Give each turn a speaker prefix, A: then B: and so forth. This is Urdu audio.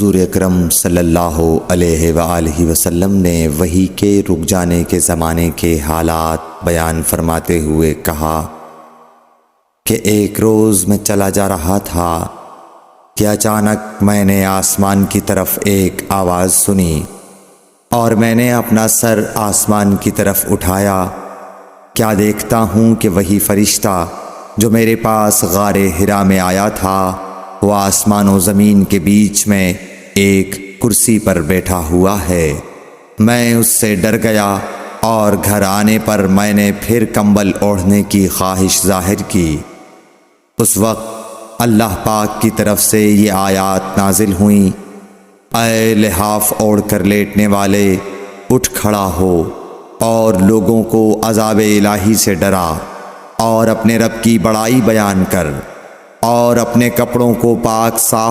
A: حضور اکرم صلی اللہ علیہ وآلہ وسلم نے وحی کے رک جانے کے زمانے کے حالات بیان فرماتے ہوئے کہا کہ ایک روز میں چلا جا رہا تھا کہ اچانک میں نے آسمان کی طرف ایک آواز سنی اور میں نے اپنا سر آسمان کی طرف اٹھایا۔ کیا دیکھتا ہوں کہ وہی فرشتہ جو میرے پاس غار حرا میں آیا تھا وہ آسمان و زمین کے بیچ میں ایک کرسی پر بیٹھا ہوا ہے۔ میں اس سے ڈر گیا اور گھر آنے پر میں نے پھر کمبل اوڑھنے کی خواہش ظاہر کی۔ اس وقت اللہ پاک کی طرف سے یہ آیات نازل ہوئیں، اے لحاف اوڑھ کر لیٹنے والے، اٹھ کھڑا ہو اور لوگوں کو عذاب الہی سے ڈرا، اور اپنے رب کی بڑائی بیان کر، اور اپنے کپڑوں کو پاک صاف